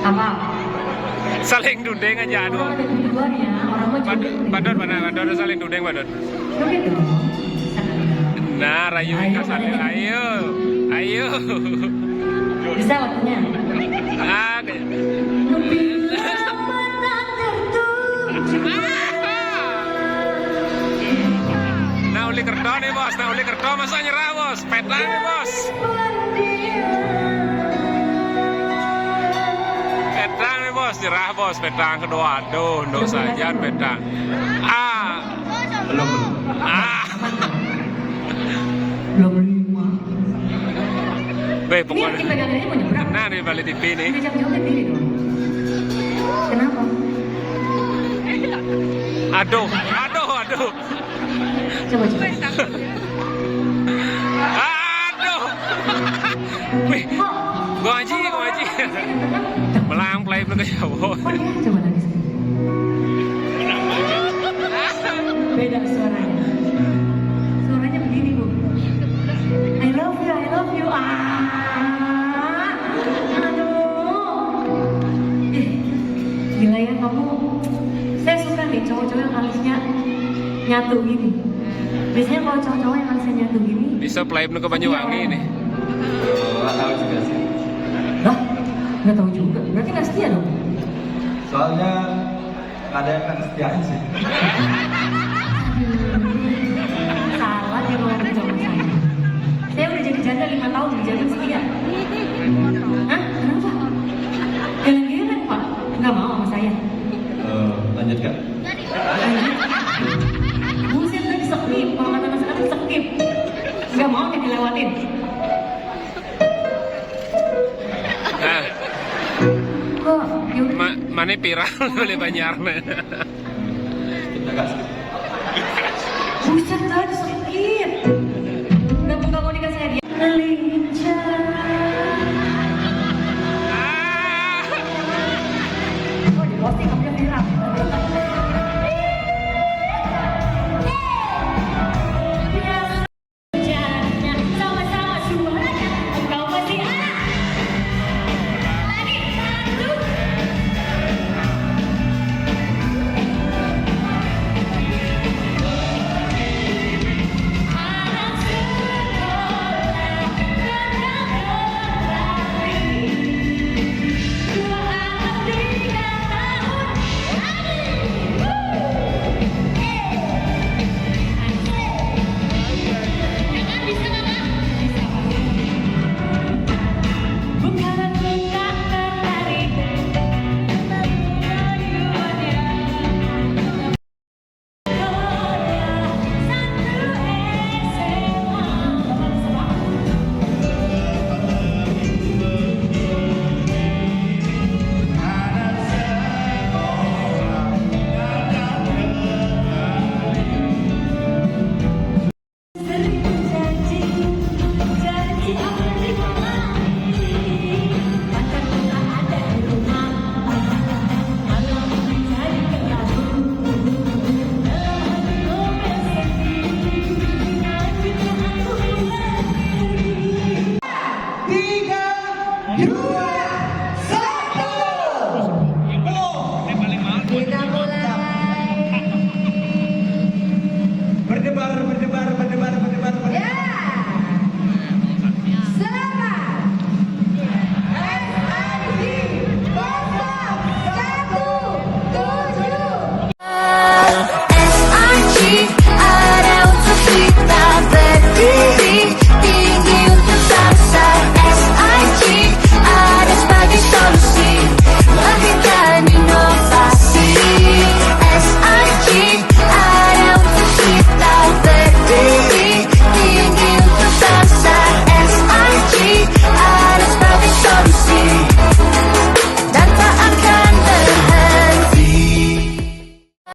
Apa? Saling dudeng aja Orang aduh. ada di luarnya, orang mau joget. Badon saling dudeng badon. Joget dong. Nah, rayu Ayo, saling Badon. ayo. Ayo. Bisa waktunya. Ah, kayak- Bila mata tertuju. Nah, uli kerto nih bos, nah uli kerto masa nyerah bos, petang nih bos. Petang nih bos, nyerah bos, petang kedua, aduh, untuk saja petang. Belum. Ah, Belum 5. be Ini yang pokoknya. dipegang ini mau nyebrang. Nah, di balik TV nih. Ngajak joget diri dong. Kenapa? Aduh, aduh, aduh. Coba coba. Aduh. Wih, Oh, gua aji. Melang play belum ke jauh. oh iya, coba lagi sekali. Beda suaranya. Suaranya begini, Bu. I love you. Aduh. Gila ya kamu. Saya suka nih cowok-cowok yang alisnya nyatu gini. Biasanya kalau cowok-cowok yang alisnya nyatu gini, Bisa play belum ke Banyuwangi nih. Nggak tahu juga sih. lah, nggak tahu juga. Berarti nggak setia dong. Soalnya nggak ada yang setiain sih. Salah dia ngomong sama saya. Saya udah jadi janda 5 tahun, dijamin setia. Hah? Kenapa? Geleng-geleng Pak? Nggak mau sama saya. Lanjut kan? Buset tadi skip, kalau kata mas Adam skip. Nggak mau nih dilewatin. Nah, Kok? Yaudah. mana viral oleh Banyarna. Kita nggak skip. Buset tadi skip. Nggak mau dikasih hadiah. Lincah.